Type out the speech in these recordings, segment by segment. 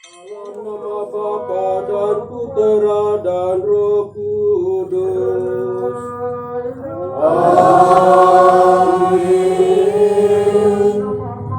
Dalam nama Bapa dan Putera dan Roh Kudus. Amin.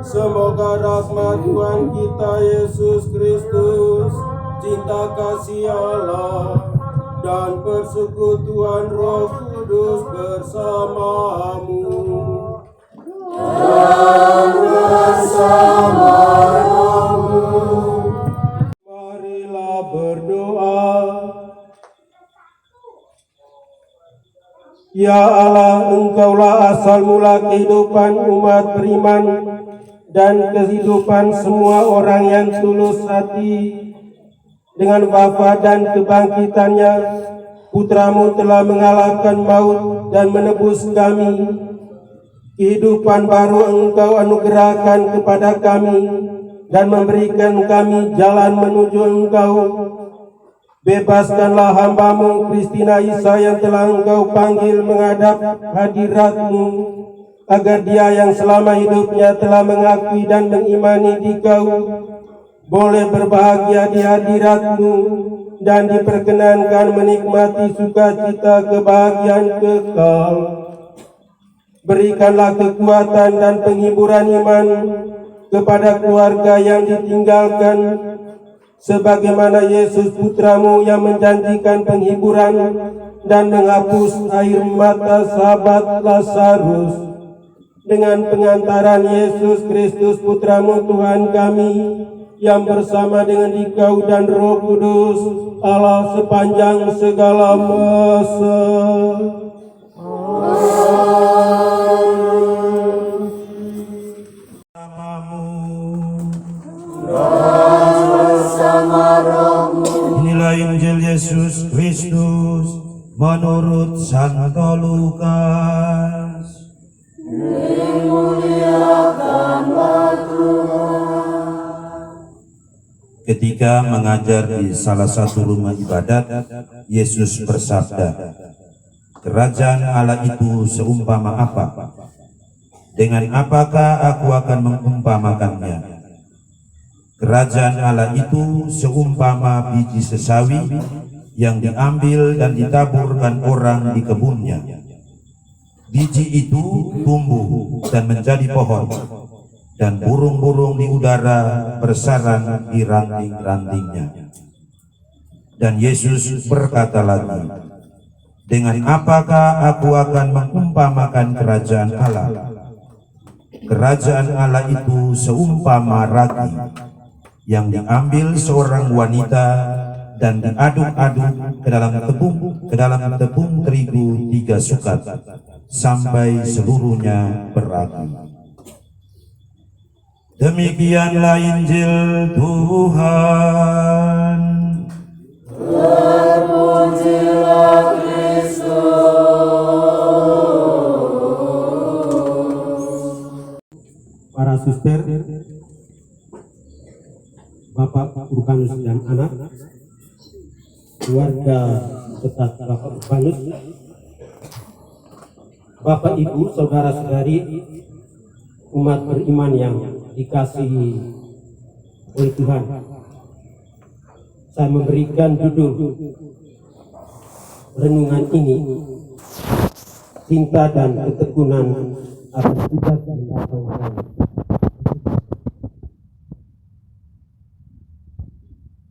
Semoga rahmat Tuhan kita Yesus Kristus, cinta kasih Allah, dan persekutuan Roh Kudus bersamamu. Dan bersamamu. Marilah berdoa. Ya Allah, Engkaulah asal mula kehidupan umat beriman dan kehidupan semua orang yang tulus hati. Dengan wafat dan kebangkitannya, Putramu telah mengalahkan maut dan menebus kami. Kehidupan baru Engkau anugerahkan kepada kami dan memberikan kami jalan menuju Engkau. Bebaskanlah hamba-Mu Christina Isa yang telah Engkau panggil menghadap hadirat-Mu, agar dia yang selama hidupnya telah mengakui dan mengimani Dikau boleh berbahagia di hadirat-Mu dan diperkenankan menikmati sukacita kebahagiaan kekal. Berikanlah kekuatan dan penghiburan iman kepada keluarga yang ditinggalkan, sebagaimana Yesus Putramu yang menjanjikan penghiburan dan menghapus air mata sahabat Lazarus. Dengan pengantaran Yesus Kristus Putramu Tuhan kami, yang bersama dengan Dikau dan Roh Kudus, Allah sepanjang segala masa. Inilah Injil Yesus Kristus menurut Santo Lukas. Dimuliakanlah Tuhan. Ketika mengajar di salah satu rumah ibadat, Yesus bersabda, "Kerajaan Allah itu seumpama apa? Dengan apakah aku akan mengumpamakannya? Kerajaan Allah itu seumpama biji sesawi yang diambil dan ditaburkan orang di kebunnya. Biji itu tumbuh dan menjadi pohon, dan burung-burung di udara bersarang di ranting-rantingnya." Dan Yesus berkata lagi, "Dengan apakah aku akan mengumpamakan kerajaan Allah? Kerajaan Allah itu seumpama ragi yang diambil seorang wanita dan diaduk-aduk ke dalam tepung terigu 3 sukat sampai seluruhnya beragi." Demikianlah Injil Tuhan. Terpujilah Kristus. Para suster, Bapak Urbanus dan anak, keluarga dekat Bapak Urbanus, Bapak Ibu, saudara-saudari, umat beriman yang dikasihi oleh Tuhan. Saya memberikan judul renungan ini, cinta dan ketekunan atas tugas yang datang.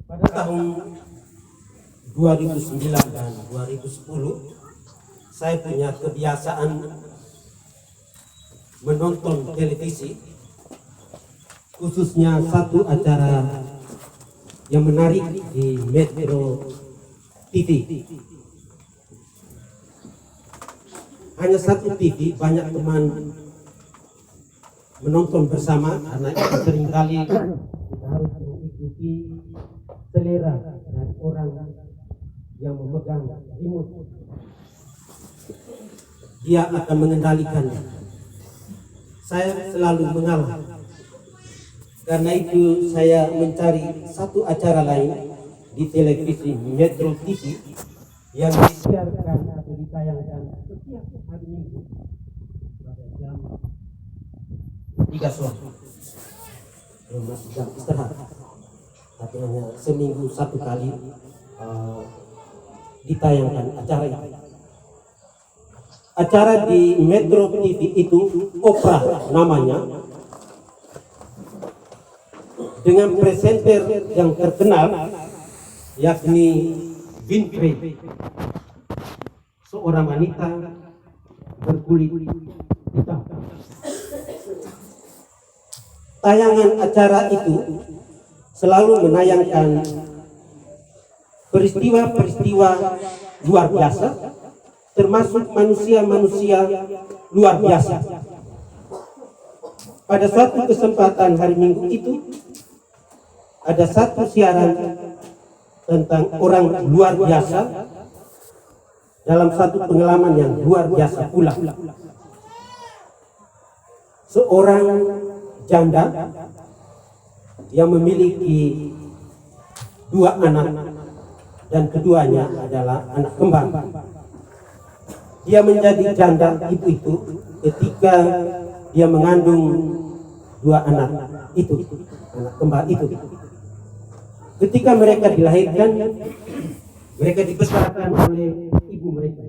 Pada tahun 2009 dan 2010, saya punya kebiasaan menonton televisi, khususnya satu acara yang menarik di Metro TV. Hanya satu TV, banyak teman menonton bersama, karena itu seringkali kita harus mengikuti selera dari orang yang memegang remote. Dia akan mengendalikannya. Saya selalu mengalah. Karena itu saya mencari satu acara lain di televisi Metro TV yang disiarkan atau ditayangkan setiap hari Minggu pada jam 3 sore. Masih jam istirahat. tapi hanya seminggu satu kali ditayangkan acara itu. Acara di Metro TV itu Oprah namanya, dengan presenter yang terkenal yakni Winfrey, seorang wanita berkulit hitam. Tayangan acara itu selalu menayangkan peristiwa-peristiwa luar biasa, termasuk manusia-manusia luar biasa. Pada suatu kesempatan hari Minggu itu ada satu siaran tentang orang luar biasa dalam satu pengalaman yang luar biasa pula. Seorang janda yang memiliki dua anak dan keduanya adalah anak kembar. Dia menjadi janda itu ketika dia mengandung dua anak itu, anak kembar itu. Ketika mereka dilahirkan, mereka dibesarkan oleh ibu mereka.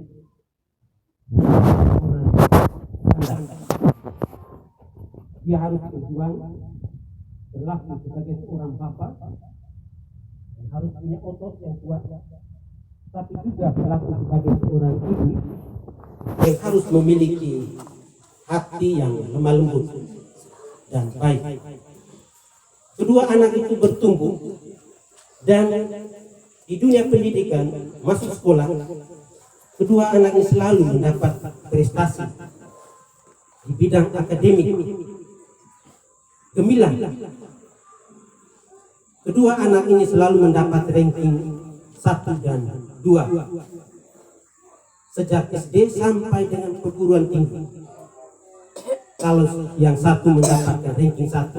Dia harus berjuang, berlaku sebagai seorang bapak, dan harus punya otot yang kuat, tapi juga berlaku sebagai seorang ibu yang harus memiliki hati yang lemah lembut dan baik. Kedua anak itu bertumbuh dan di dunia pendidikan, masuk sekolah, kedua anak ini selalu mendapat prestasi di bidang akademik, gemilang. Kedua anak ini selalu mendapat ranking 1 dan 2 sejak SD sampai dengan perguruan tinggi. Kalau yang satu mendapatkan ranking 1,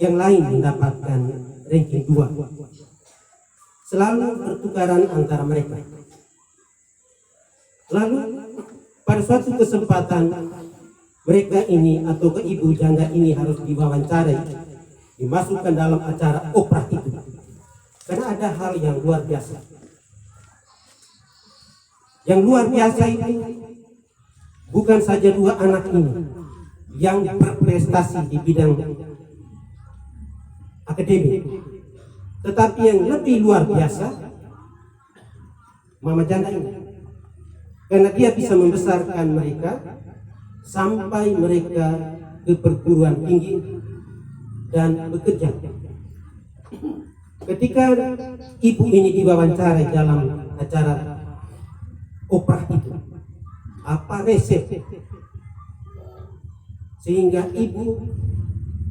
yang lain mendapatkan ranking 2. Selalu bertukaran antara mereka. Lalu pada suatu kesempatan mereka ini atau ke ibu janda ini harus diwawancarai, dimasukkan dalam acara Oprah itu, karena ada hal yang luar biasa. Yang luar biasa itu bukan saja dua anak ini yang berprestasi di bidang akademik, tetapi yang lebih luar biasa mama janda ini, karena dia bisa membesarkan mereka sampai mereka ke perguruan tinggi dan bekerja. Ketika ibu ini diwawancara dalam acara Oprah itu, apa resep sehingga ibu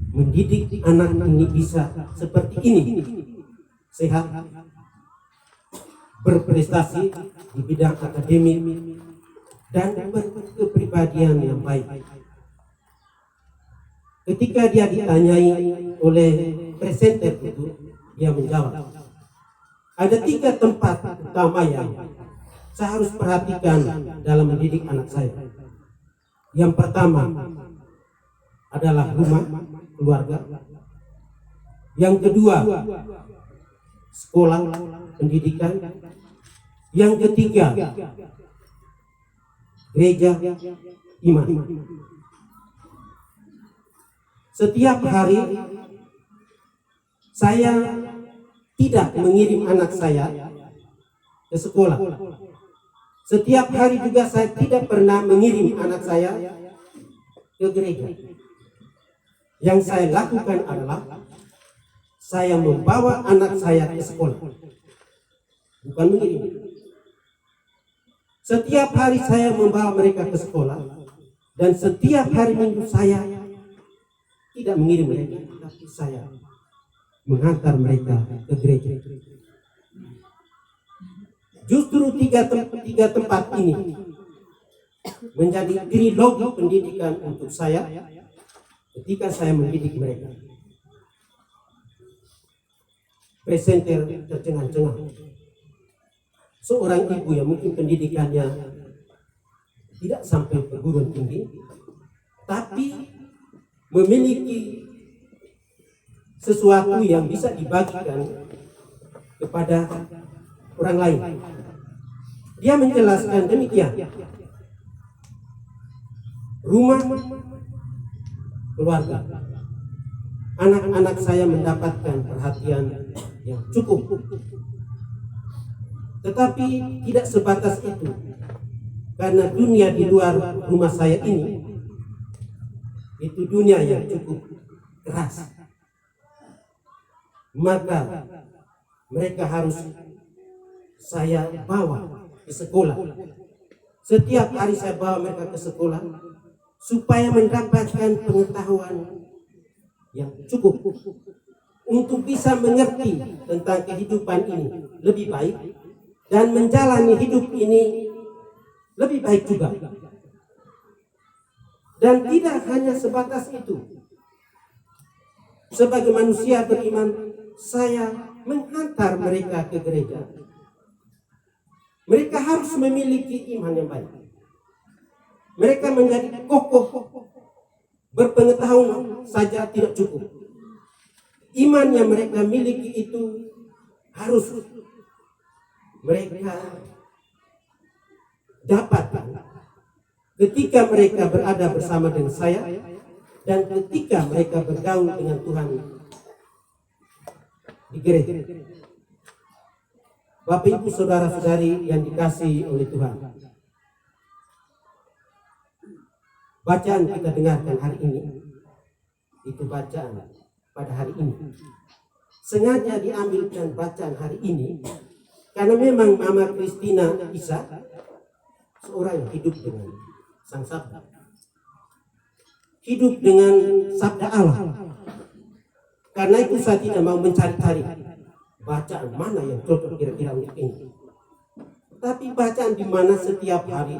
mendidik anak ini bisa seperti ini, sehat, berprestasi di bidang akademik dan berkepribadian yang baik. Ketika dia ditanyai oleh presenter itu, dia menjawab, ada 3 tempat utama yang saya harus perhatikan dalam mendidik anak saya. Yang pertama adalah rumah, keluarga. Yang kedua, sekolah, pendidikan. Yang ketiga, gereja, iman. Setiap hari saya tidak mengirim anak saya ke sekolah. Setiap hari juga saya tidak pernah mengirim anak saya ke gereja. Yang saya lakukan adalah saya membawa anak saya ke sekolah, bukan mengirim. Setiap hari saya membawa mereka ke sekolah, dan setiap hari Minggu saya tidak mengirim mereka, tapi saya menghantar mereka ke gereja. Justru tiga tempat ini menjadi trilogi pendidikan untuk saya ketika saya mendidik mereka. Presenter tercengang-cengang, seorang ibu yang mungkin pendidikannya tidak sampai perguruan tinggi, tapi memiliki sesuatu yang bisa dibagikan kepada orang lain. Dia menjelaskan demikian. Rumah, keluarga, anak-anak saya mendapatkan perhatian yang cukup. Tetapi tidak sebatas itu. Karena dunia di luar rumah saya ini, itu dunia yang cukup keras. Maka mereka harus saya bawa ke sekolah. Setiap hari saya bawa mereka ke sekolah supaya mendapatkan pengetahuan yang cukup untuk bisa mengerti tentang kehidupan ini lebih baik dan menjalani hidup ini lebih baik juga. Dan tidak hanya sebatas itu. Sebagai manusia beriman, saya menghantar mereka ke gereja. Mereka harus memiliki iman yang baik. Mereka menjadi kokoh. Berpengetahuan saja tidak cukup. Iman yang mereka miliki itu harus mereka dapatkan ketika mereka berada bersama dengan saya dan ketika mereka bergaul dengan Tuhan di gereja. Bapak Ibu saudara-saudari yang dikasihi oleh Tuhan, bacaan kita dengarkan hari ini itu bacaan pada hari ini. Sengaja diambilkan bacaan hari ini karena memang Mama Christina Isa seorang yang hidup dengan Sang Sabda, hidup dengan Sabda Allah. Karena itu saya tidak mau mencari-cari bacaan mana yang cocok kira-kira untuk ini. Tapi bacaan di mana setiap hari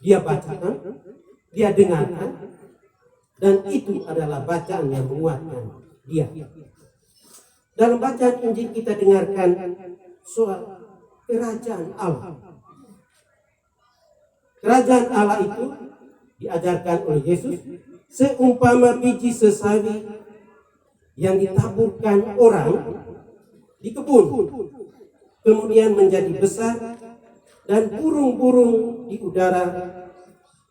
dia bacakan, dia dengarkan, dan itu adalah bacaan yang menguatkan dia. Dalam bacaan Injil kita dengarkan soal kerajaan Allah. Kerajaan Allah itu diajarkan oleh Yesus seumpama biji sesawi yang ditaburkan orang di kebun, kemudian menjadi besar dan burung-burung di udara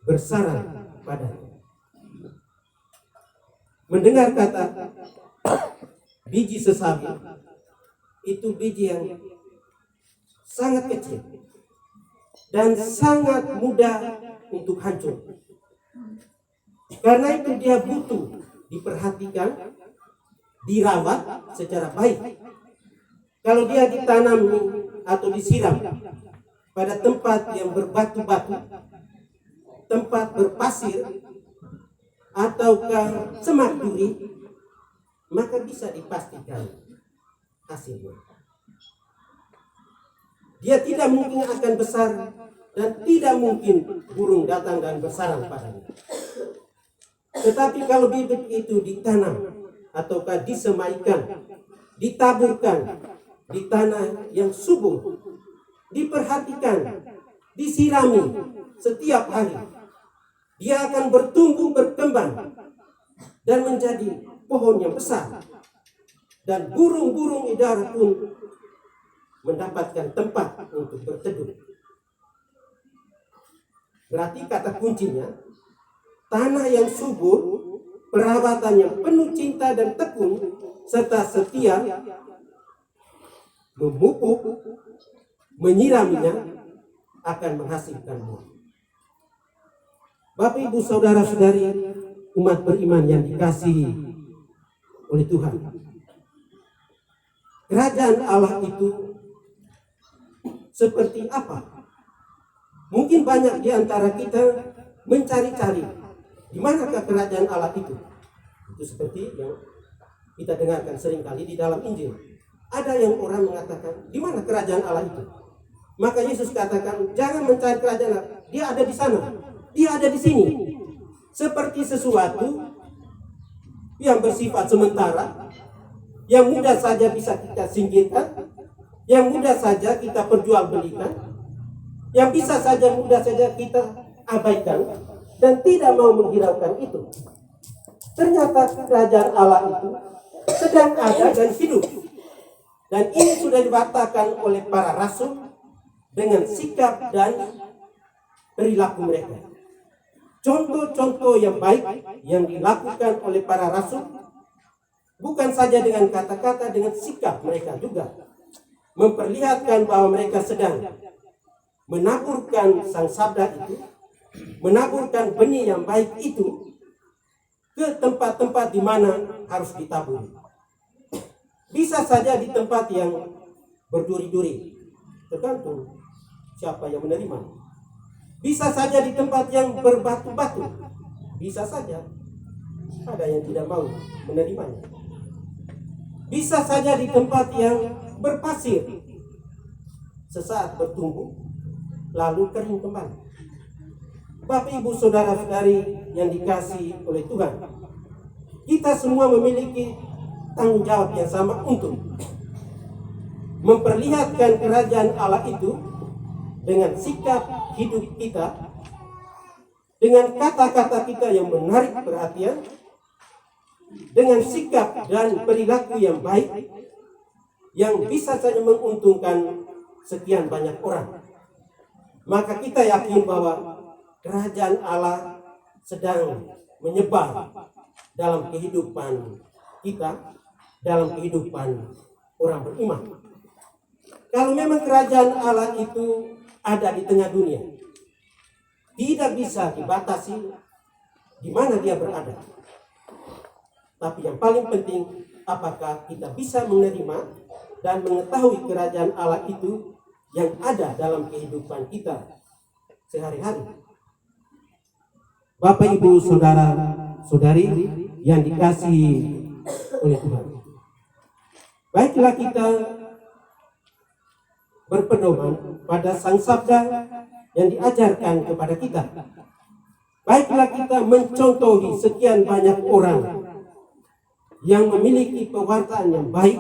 bersarang padanya. Mendengar kata biji sesawi, itu biji yang sangat kecil dan sangat mudah untuk hancur. Karena itu dia butuh diperhatikan, dirawat secara baik. Kalau dia ditanam atau disiram pada tempat yang berbatu-batu, tempat berpasir, ataukah semak duri, maka bisa dipastikan hasilnya. Dia tidak mungkin akan besar dan tidak mungkin burung datang dan bersarang padanya. Tetapi kalau bibit itu ditanam ataukah disemaikan, ditaburkan di tanah yang subur, diperhatikan, disirami setiap hari, dia akan bertumbuh, berkembang dan menjadi pohon yang besar, dan burung-burung udara pun mendapatkan tempat untuk berteduh. Berarti kata kuncinya, tanah yang subur, perawatan yang penuh cinta dan tekun serta setia, memupuk, menyiraminya akan menghasilkan buah. Bapak Ibu saudara-saudari umat beriman yang dikasihi oleh Tuhan, kerajaan Allah itu seperti apa? Mungkin banyak di antara kita mencari-cari di manakah kerajaan Allah itu. Itu seperti yang kita dengarkan seringkali di dalam Injil. Ada yang orang mengatakan, di mana kerajaan Allah itu? Maka Yesus katakan, jangan mencari kerajaan Allah. Dia ada di sana, dia ada di sini. Seperti sesuatu yang bersifat sementara, yang mudah saja bisa kita singkirkan, yang mudah saja kita perjualbelikan, yang bisa saja mudah saja kita abaikan dan tidak mau menghiraukan itu. Ternyata kerajaan Allah itu sedang ada dan hidup. Dan ini sudah dibantahkan oleh para rasul dengan sikap dan perilaku mereka. Contoh-contoh yang baik yang dilakukan oleh para rasul bukan saja dengan kata-kata, dengan sikap mereka juga memperlihatkan bahwa mereka sedang menaburkan sang sabda itu, menaburkan benih yang baik itu ke tempat-tempat di mana harus ditabur. Bisa saja di tempat yang berduri-duri, tergantung siapa yang menerima. Bisa saja di tempat yang berbatu-batu, bisa saja ada yang tidak mau menerimanya. Bisa saja di tempat yang berpasir, sesaat bertumbuh lalu kering kembali. Bapak, Ibu, saudara-saudari yang dikasihi oleh Tuhan, kita semua memiliki tanggung jawab yang sama untuk memperlihatkan kerajaan Allah itu dengan sikap hidup kita, dengan kata-kata kita yang menarik perhatian, dengan sikap dan perilaku yang baik yang bisa saja menguntungkan sekian banyak orang. Maka kita yakin bahwa kerajaan Allah sedang menyebar dalam kehidupan kita, dalam kehidupan orang beriman. Kalau memang kerajaan Allah itu ada di tengah dunia, tidak bisa dibatasi di mana dia berada. Tapi yang paling penting, apakah kita bisa menerima dan mengetahui kerajaan Allah itu yang ada dalam kehidupan kita sehari-hari. Bapak, Ibu, saudara, saudari yang dikasihi oleh Tuhan, baiklah kita berpedoman pada sang sabda yang diajarkan kepada kita. Baiklah kita mencontohi sekian banyak orang yang memiliki pewartaan yang baik,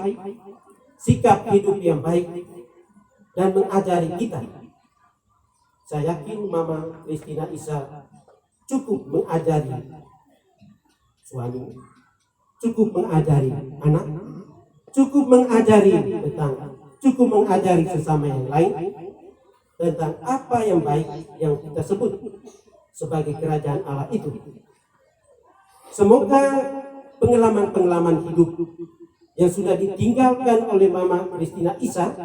sikap hidup yang baik, dan mengajari kita. Saya yakin Mama Christina Isa cukup mengajari suami, cukup mengajari anak, cukup mengajari tetangga, cukup mengajari sesama yang lain tentang apa yang baik yang kita sebut sebagai kerajaan Allah itu. Semoga pengalaman-pengalaman hidup yang sudah ditinggalkan oleh Mama Christina Isa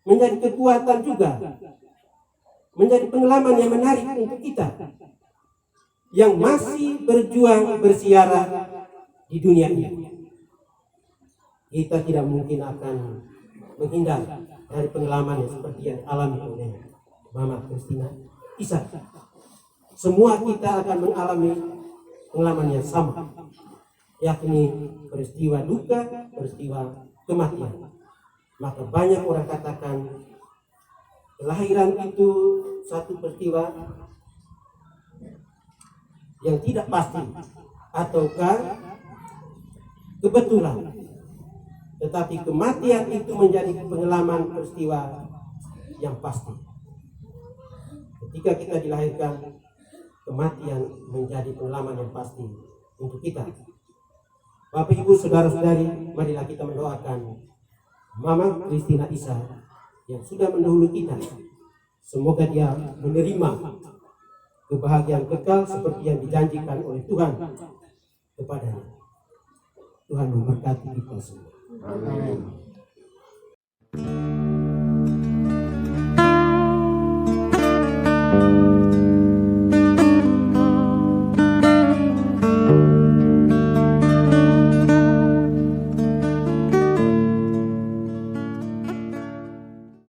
menjadi kekuatan juga, menjadi pengalaman yang menarik untuk kita yang masih berjuang bersiarah di dunia ini. Kita tidak mungkin akan menghindar dari pengalaman yang seperti yang alami oleh Mama Christina Isa. Semua kita akan mengalami pengalaman yang sama, yakni peristiwa duka, peristiwa kematian. Maka banyak orang katakan kelahiran itu satu peristiwa yang tidak pasti ataukah kebetulan, tetapi kematian itu menjadi pengalaman peristiwa yang pasti. Ketika kita dilahirkan, kematian menjadi pengalaman yang pasti untuk kita. Bapak, Ibu, saudara-saudari, marilah kita mendoakan Mama Christina Isa yang sudah mendahului kita. Semoga dia menerima kebahagiaan kekal seperti yang dijanjikan oleh Tuhan kepadanya. Tuhan memberkati kita semua. Amin.